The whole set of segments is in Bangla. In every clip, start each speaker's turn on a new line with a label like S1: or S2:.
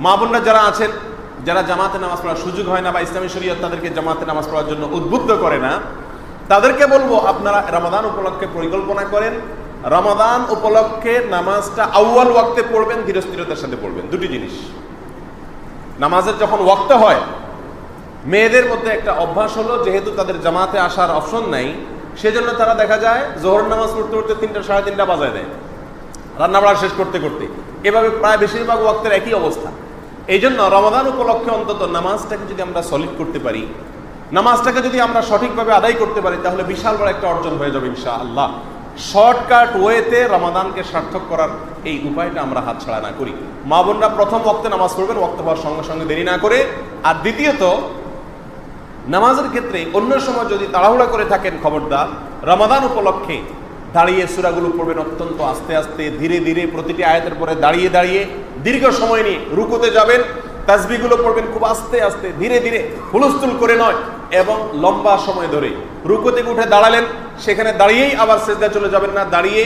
S1: মা বোনরা যারা আছেন, যারা জামাতে নামাজ পড়ার সুযোগ হয় না বা ইসলামী শরীয়ত তাদেরকে জামাতে নামাজ পড়ার জন্য উদ্বুদ্ধ করে না, তাদেরকে বলবো আপনারা রমাদান উপলক্ষে পরিকল্পনা করেন, রমাদান উপলক্ষে নামাজটা আউয়াল ওয়াক্তে পড়বেন, ধীরস্থিরতার সাথে পড়বেন। দুটি জিনিস, নামাজের যখন ওয়াক্ত হয়, মেয়েদের মধ্যে একটা অভ্যাস হলো, যেহেতু তাদের জামাতে আসার অপশন নাই, সেজন্য তারা দেখা যায় জোহর নামাজ পড়তে পড়তে 3টা সাড়ে 3টা বাজায় দেয় রান্না বাড়া শেষ করতে করতে। এভাবে প্রায় বেশিরভাগ ওয়াক্তের একই অবস্থা। এই জন্য রমাদান উপলক্ষে অন্তত নামাজটাকে যদি আমরা সলিড করতে পারি, নামাজটাকে যদি আমরা সঠিকভাবে আদায় করতে পারি, তাহলে বিশাল বড় একটা অর্জন হয়ে যাবে ইনশাআল্লাহ। শর্টকাট ওয়েতে রমাদানকে সার্থক করার এই উপায়টা আমরা হাতছাড়া না করি। মা বোনরা প্রথম ওয়াক্তে নামাজ পড়বেন, ওয়াক্ত হওয়ার সঙ্গে সঙ্গে দেরি না করে। আর দ্বিতীয়ত, নামাজের ক্ষেত্রে অন্য সময় যদি তাড়াহুড়া করে থাকেন, খবরদার রমাদান উপলক্ষে দাঁড়িয়ে সূরাগুলো পড়বেন অত্যন্ত আস্তে আস্তে, ধীরে ধীরে, প্রতিটি আয়াতের পরে দাঁড়িয়ে দাঁড়িয়ে দীর্ঘ সময় নিয়ে রুকুতে যাবেন। তাসবিহগুলো পড়বেন খুব আস্তে আস্তে, ধীরে ধীরে, হুলস্থুল করে নয়, এবং লম্বা সময় ধরে। রুকু থেকে উঠে দাঁড়ালেন, সেখানে দাঁড়িয়েই আবার সিজদায় চলে যাবেন না, দাঁড়িয়ে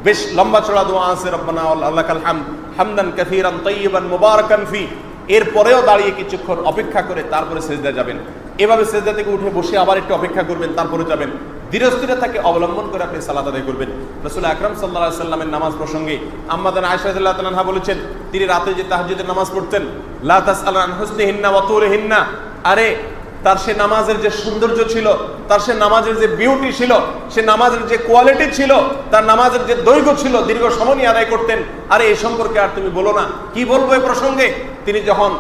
S1: বেশ লম্বা চড়া দোয়া আছে, রব্বানা লাকাল হামদ হামদান কাসীরান তাইয়িবান মুবারাকান ফি, এরপরেও দাঁড়িয়ে কিছুক্ষণ অপেক্ষা করে তারপরে সিজদায় যাবেন। এভাবে সিজদা থেকে উঠে বসে আবার একটু অপেক্ষা করবেন, তারপরে যাবেন। ধীরস্থিরতাকে অবলম্বন করে আপনি সালাত আদায় করবেন। রাসূল আকরাম সাল্লাল্লাহু আলাইহি ওয়াসাল্লামের নামাজ প্রসঙ্গে আম্মা জান আয়েশা রাদিয়াল্লাহু তাআলা আনহা বলেছেন, তিনি রাতে যে তাহাজ্জুদের নামাজ পড়তেন, লা তাসআলু আন হুসনিহিন্না ওয়া তুলিহিন্না, আরে তার সে নামাজের যে সৌন্দর্য ছিল, তার সে নামাজের যে বিউটি ছিল, সে নামাজের যে কোয়ালিটি ছিল, তার নামাজের যে দৈর্ঘ্য ছিল, দীর্ঘ সময় নিয়ে আদায় করতেন। আরে এই সম্পর্কে আর তুমি বলো না। কি বলবো এই প্রসঙ্গে? তিনি যখন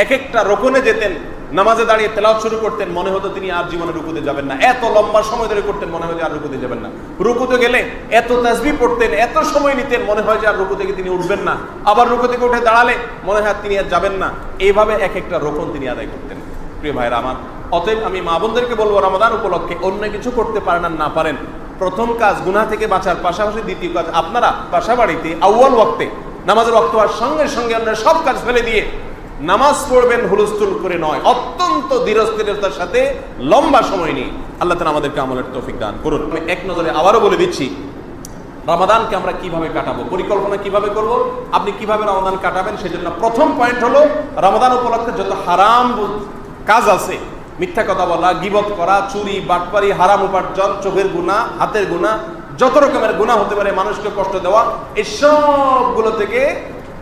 S1: এক একটা রুকুনে যেতেন, নামাজে দাঁড়িয়ে তেলাওয়াত শুরু করতেন, মনে হতো তিনি আর জীবনে রুকুতে যাবেন না। এত লম্বা সময় ধরে করতেন, মনে হয় যে আর রুকুতে যাবেন না। রুকুতে গেলে এত তাসবিহ পড়তেন, এত সময় নিতেন, মনে হয় যে আর রুকু থেকে তিনি উঠবেন না। আবার রুকু থেকে উঠে দাঁড়ালে মনে হয় তিনি আর যাবেন না। এইভাবে এক একটা রুকুন তিনি আদায় করতেন। প্রিয় ভাইরা আমার, অতএব আমি মা বোনদেরকে বলবো, রমাদান উপলক্ষে অন্য কিছু করতে পারেন আর না পারেন, প্রথম কাজ গুনাহ থেকে বাঁচার পাশাপাশি দ্বিতীয় কাজ, আপনারা বাসা বাড়িতে আউয়াল ওয়াক্তে নামাজের ওয়াক্ত হওয়ার সঙ্গে সঙ্গে আপনারা সব কাজ ফেলে দিয়ে নামাজ পড়বেন, হুলস্থুল করে নয়, অত্যন্ত ধীরস্থিরতার সাথে লম্বা সময় নিয়ে। আল্লাহ তাআলা আমাদেরকে আমলের তৌফিক দান করুন। আমি এক নজরে আবারও বলে দিচ্ছি, রমাদানকে আমরা কিভাবে কাটাবো, পরিকল্পনা কিভাবে করব, আপনি কিভাবে রমাদান কাটাবেন, সেজন্য প্রথম পয়েন্ট হলো, রমাদান উপলক্ষে যত হারাম কাজ আছে, মিথ্যা কথা বলা, গীবত করা, চুরি, বাটপারি, হারাম উপার্জন, চোখের গুনাহ, হাতের গুনাহ, যত রকমের গুনাহ হতে পারে, মানুষকে কষ্ট দেওয়া, এই সবগুলো থেকে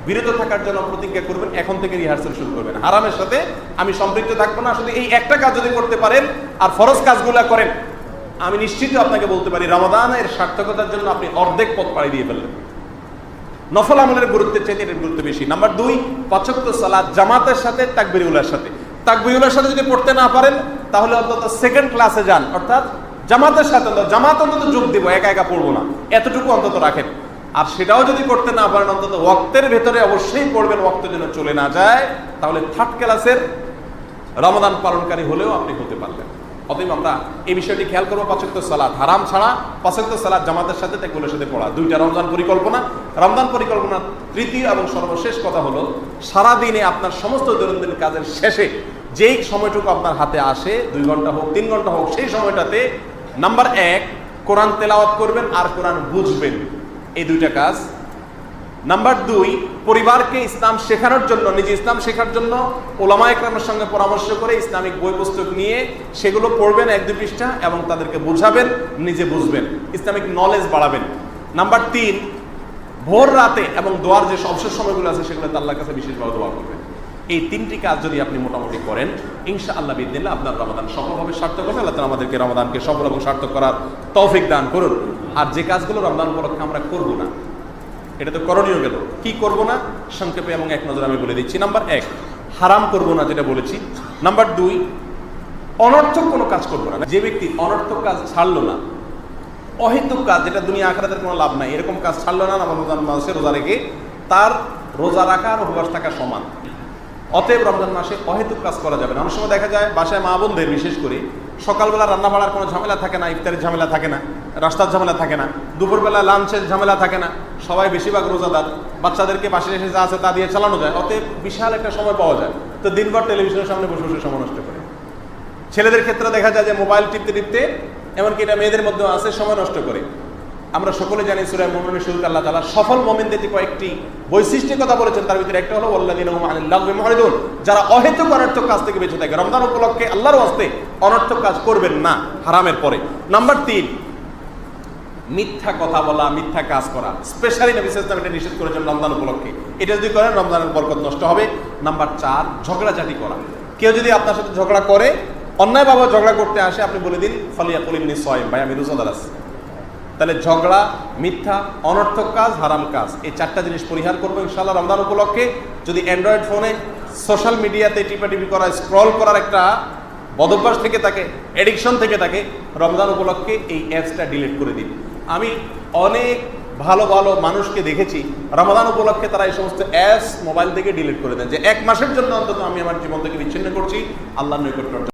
S1: বিরত থাকার জন্য প্রতিজ্ঞা করবেন। এখন থেকে রিহার্সাল শুরু করবেন। হারামের সাথে আমি সম্পৃক্ত থাকবো না। শুধু এই একটা কাজ যদি করতে পারেন আর ফরজ কাজগুলো করেন, আমি নিশ্চিত আপনাকে বলতে পারি, রমাদানের সার্থকতার জন্য আপনি অর্ধেক পথ পাড়ি দিয়ে ফেললেন। নফল আমলের গুরুত্বের চাইতে এর গুরুত্ব বেশি। নাম্বার 2, 5 ওয়াক্ত সালাত জামাতের সাথে, তাকবীরুলের সাথে। তাকবীরুলের সাথে যদি পড়তে না পারেন, তাহলে অন্তত সেকেন্ড ক্লাসে যান, অর্থাৎ জামাতের সাথে, জামাত অন্তত যোগ দিব, একা একা পড়বো না, এতটুকু অন্তত রাখেন। আর সেটাও যদি করতে না পারেন, অন্তত ওয়াক্তের ভেতরে অবশ্যই পড়বেন, ওয়াক্ত যেন চলে না যায়। তাহলে থার্ড ক্লাসের রমাদান পালনকারী হলেও আপনি হতে পারলেন। অতএব আমরা এই বিষয়টি খেয়াল করবো। 5 ওয়াক্ত সালাত হারাম ছাড়া, 5 ওয়াক্ত সালাত জামাতের সাথে, তাকবীরের সাথে পড়া, 2টা রমজান পরিকল্পনা। রমজান পরিকল্পনার তৃতীয় এবং সর্বশেষ কথা হলো, সারাদিনে আপনার সমস্ত দৈনন্দিন কাজের শেষে যেই সময়টুকু আপনার হাতে আসে, 2 ঘন্টা হোক 3 ঘন্টা হোক, সেই সময়টাতে নাম্বার 1 কোরআন তেলাওয়াত করবেন আর কোরআন বুঝবেন, এই 2টা কাজ। নাম্বার 2 পরিবারকে ইসলাম শেখানোর জন্য, নিজে ইসলাম শেখার জন্য ওলামায়ে কেরামের সঙ্গে পরামর্শ করে ইসলামিক বই পুস্তক নিয়ে সেগুলো পড়বেন 1-2 পৃষ্ঠা এবং তাদেরকে বোঝাবেন, নিজে বুঝবেন, ইসলামিক নলেজ বাড়াবেন। নাম্বার 3 ভোর রাতে এবং দোয়ার যে অবসর সময়গুলো আছে সেগুলোতে আল্লাহর কাছে বিশেষভাবে দোয়া করবেন। এই 3টি কাজ যদি আপনি মোটামুটি করেন, ইনশাআল্লাহ বিদিনিল্লাহ আপনার রমাদান সফলভাবে সার্থক হবে। আল্লাহ তাআলা আমাদেরকে রমাদানকে সফল এবং সার্থক করার তৌফিক দান করুন। আর যে কাজগুলো রমজান উপলক্ষে আমরা করব না, এটা তো করণীয় গেল, কি করব না সংক্ষেপে এবং এক নজরে আমি বলে দিচ্ছি। নাম্বার 1 হারাম করব না, যেটা বলেছি। নাম্বার 2 অনর্থক কোনো কাজ করব না। যে ব্যক্তি অনর্থক কাজ ছাড়লো না, অহেতুক কাজ, যেটা দুনিয়া আখিরাতের কোনো লাভ নাই, এরকম কাজ ছাড়লো না রমজান মাসে রোজা রেখে, তার রোজা রাখা আর উপবাস থাকা সমান। অতএব রমজান মাসে অহেতুক কাজ করা যাবে না। অনেক সময় দেখা যায় বাসায় মা বোনদের বিশেষ করে সকালবেলা রান্না বাড়ার কোনো ঝামেলা থাকে না, ইফতারের ঝামেলা থাকে না, রাস্তার ঝামেলা থাকে না, দুপুরবেলা লাঞ্চের ঝামেলা থাকে না, সবাই বেশিরভাগ রোজাদার, বাচ্চাদেরকে বাসে এসে যা আছে তা দিয়ে চালানো যায়। অতএব বিশাল একটা সময় পাওয়া যায়, তো দিনভর টেলিভিশনের সামনে বসে বসে সময় নষ্ট করে। ছেলেদের ক্ষেত্রে দেখা যায় যে মোবাইল টিপতে টিপতে, এমনকি এটা মেয়েদের মধ্যেও আছে, সময় নষ্ট করে। আমরা সকলে জানি সূরা মুমিনের শুরুতে আল্লাহ তাআলা সফল মুমিনদের যে কয়েকটি বৈশিষ্ট্যের কথা বলেছেন, তার ভিতরে একটা হলো ওয়াল্লাযিনা হুম আনিল লাগwi মুরিদুন, যারা অহেতুক অনর্থক কাজ থেকে বেঁচে থাকে। রমজান উপলক্ষে আল্লাহর ওয়াস্তে অনর্থক কাজ করবেন না হারামের পরে। নাম্বার 3, মিথ্যা কথা বলা, মিথ্যা কাজ করা। স্পেশালি নবী সাল্লাল্লাহু আলাইহি ওয়াসাল্লাম এটা নিষেধ করেছেন রমজান উপলক্ষে। এটা যদি করেন রমজানের বরকত নষ্ট হবে। নাম্বার 4, ঝগড়াঝাটি করা। কেউ যদি আপনার সাথে ঝগড়া করে, অন্যায়ভাবে ঝগড়া করতে আসে, আপনি বলে দিন ফালিয়াকুল ইন্নী সাইম, ভাই আমি রোজাদার আছি। তাহলে ঝগড়া, মিথ্যা, অনর্থক কাজ, হারাম কাজ, এই 4টা জিনিস পরিহার করবো ইনশাআল্লাহ রমজান উপলক্ষে। যদি অ্যান্ড্রয়েড ফোনে সোশ্যাল মিডিয়াতে টিপাটিপি করা, স্ক্রল করার একটা বদভ্যাস থেকে থাকে, এডিকশন থেকে থাকে, রমজান উপলক্ষে এই অ্যাপসটা ডিলিট করে দিন। আমি অনেক ভালো ভালো মানুষকে দেখেছি রমজান উপলক্ষে তারা এই সমস্ত অ্যাপস মোবাইল থেকে ডিলিট করে দেন, যে 1 মাসের জন্য অন্তত আমি আমার জীবন থেকে বিচ্ছিন্ন করছি, আল্লাহর নৈকট্য